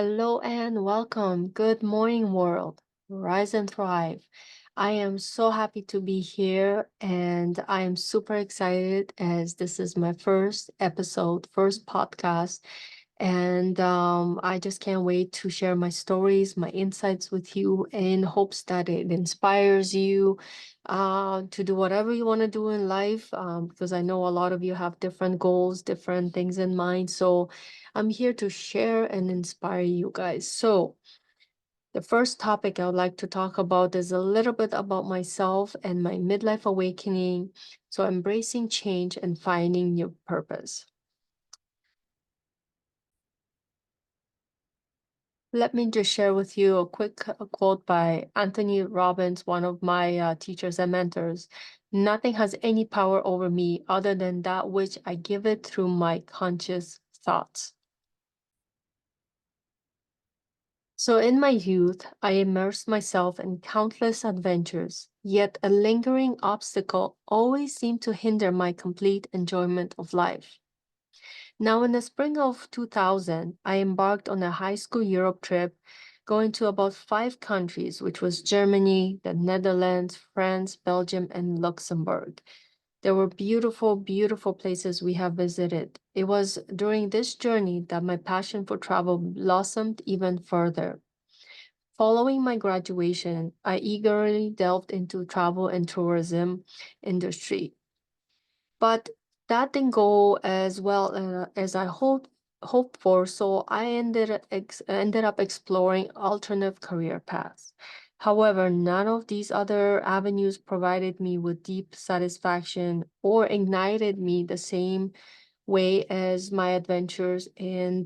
Hello and welcome. Good morning, world. Rise and thrive. I am so happy to be here and I am super excited as this is my first episode, first podcast. And I just can't wait to share my stories, my insights with you in hopes that it inspires you to do whatever you want to do in life. Because I know a lot of you have different goals, different things in mind. So I'm here to share and inspire you guys. So, the first topic I would like to talk about is a little bit about myself and my midlife awakening. So, embracing change and finding your purpose. Let me just share with you a quick quote by Anthony Robbins, one of my teachers and mentors. Nothing has any power over me other than that which I give it through my conscious thoughts. So in my youth, I immersed myself in countless adventures, yet a lingering obstacle always seemed to hinder my complete enjoyment of life. Now, in the spring of 2000, I embarked on a high school Europe trip going to about 5 countries, which was Germany, the Netherlands, France, Belgium, and Luxembourg. There were beautiful, beautiful places we have visited. It was during this journey that my passion for travel blossomed even further. Following my graduation, I eagerly delved into travel and tourism industry. But that didn't go as well as I hoped for, so I ended up exploring alternative career paths. However, none of these other avenues provided me with deep satisfaction or ignited me the same way as my adventures and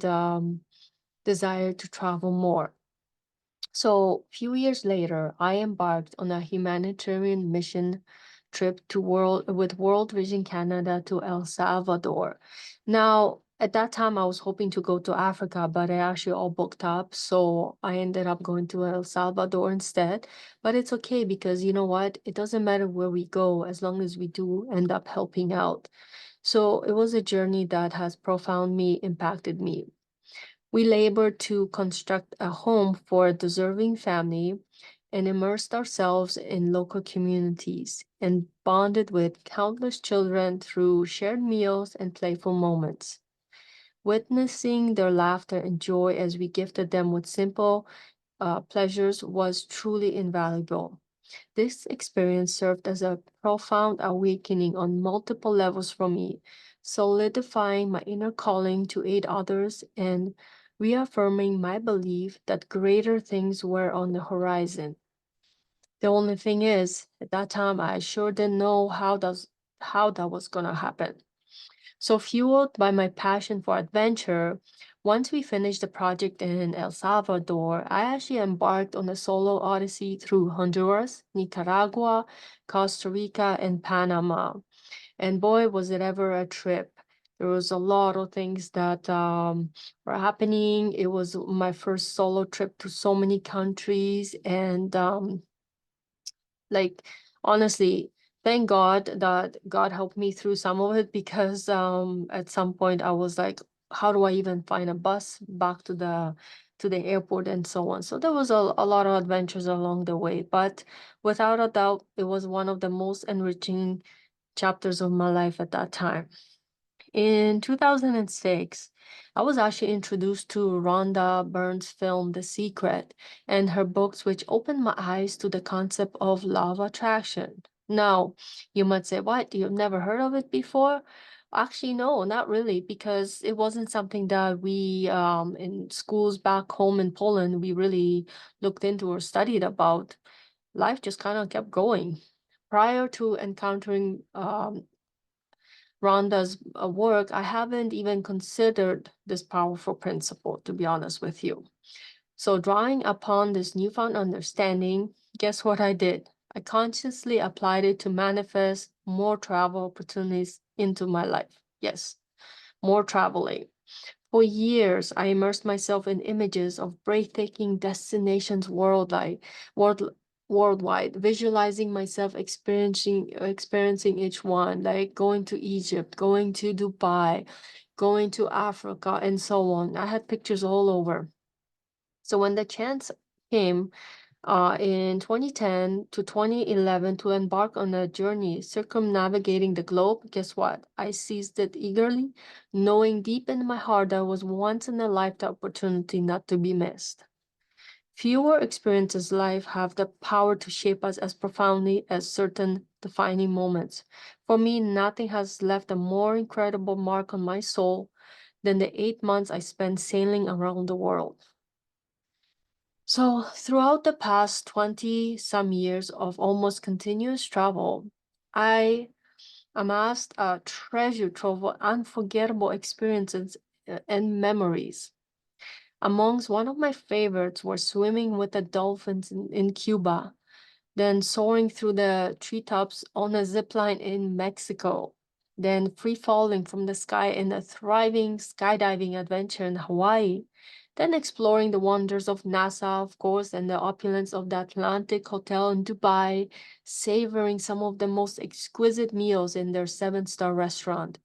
desire to travel more. So, a few years later, I embarked on a humanitarian mission trip to World Vision Canada to El Salvador. Now, at that time, I was hoping to go to Africa, but I actually all booked up, so I ended up going to El Salvador instead. But it's okay because you know what? It doesn't matter where we go as long as we do end up helping out. So it was a journey that has profoundly impacted me. We labored to construct a home for a deserving family and immersed ourselves in local communities and bonded with countless children through shared meals and playful moments. Witnessing their laughter and joy as we gifted them with simple pleasures was truly invaluable. This experience served as a profound awakening on multiple levels for me, solidifying my inner calling to aid others and reaffirming my belief that greater things were on the horizon. The only thing is, at that time, I sure didn't know how that was gonna happen. So, fueled by my passion for adventure, once we finished the project in El Salvador, I actually embarked on a solo odyssey through Honduras, Nicaragua, Costa Rica, and Panama. And boy, was it ever a trip. There was a lot of things that were happening. It was my first solo trip to so many countries, and like, honestly, thank God that God helped me through some of it because at some point I was like, how do I even find a bus back to the airport and so on. So there was a lot of adventures along the way, but without a doubt, it was one of the most enriching chapters of my life at that time. In 2006, I was actually introduced to Rhonda Byrne's film The Secret and her books, which opened my eyes to the concept of law of attraction. Now, you might say, what? You've never heard of it before? Actually, no, not really, because it wasn't something that we in schools back home in Poland we really looked into or studied about. Life just kind of kept going. Prior to encountering Rhonda's work, I haven't even considered this powerful principle, to be honest with you. So, drawing upon this newfound understanding, guess what I did? I consciously applied it to manifest more travel opportunities into my life. Yes, more traveling. For years, I immersed myself in images of breathtaking destinations world, worldwide, visualizing myself experiencing each one, like going to Egypt, going to Dubai, going to Africa, and so on. I had pictures all over. So when the chance came in 2010 to 2011 to embark on a journey circumnavigating the globe, guess what? I seized it eagerly, knowing deep in my heart that was once in a lifetime opportunity not to be missed. Fewer experiences life have the power to shape us as profoundly as certain defining moments. For me, nothing has left a more incredible mark on my soul than the 8 months I spent sailing around the world. So, throughout the past 20 some years of almost continuous travel, I amassed a treasure trove of unforgettable experiences and memories. Amongst one of my favorites were swimming with the dolphins in Cuba, then soaring through the treetops on a zip line in Mexico, then free falling from the sky in a thriving skydiving adventure in Hawaii, then exploring the wonders of NASA, of course, and the opulence of the Atlantic Hotel in Dubai, savoring some of the most exquisite meals in their seven-star restaurant,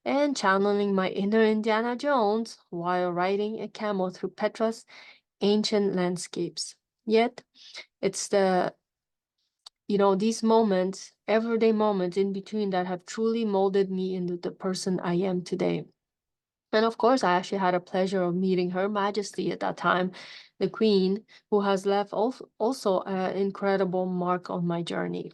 and channeling my inner Indiana Jones while riding a camel through Petra's ancient landscapes. Yet, it's these moments, everyday moments in between that have truly molded me into the person I am today. And of course, I actually had a pleasure of meeting Her Majesty at that time, the Queen, who has left also an incredible mark on my journey.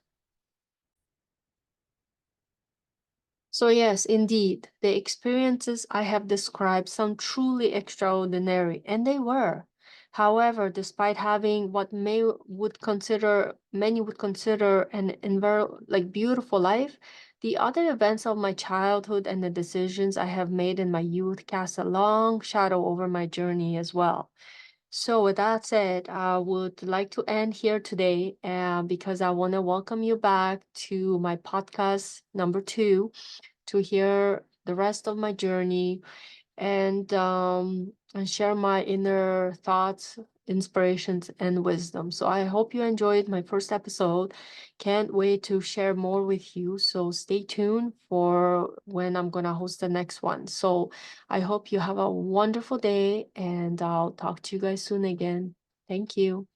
So, yes, indeed, the experiences I have described sound truly extraordinary, and they were. However, despite having what many would consider an like beautiful life, the other events of my childhood and the decisions I have made in my youth cast a long shadow over my journey as well. So, with that said, I would like to end here today, because I want to welcome you back to my podcast number 2 to hear the rest of my journey and share my inner thoughts, inspirations, and wisdom. So I hope you enjoyed my first episode. Can't wait to share more with you. So stay tuned for when I'm gonna host the next one. So I hope you have a wonderful day, and I'll talk to you guys soon again. Thank you.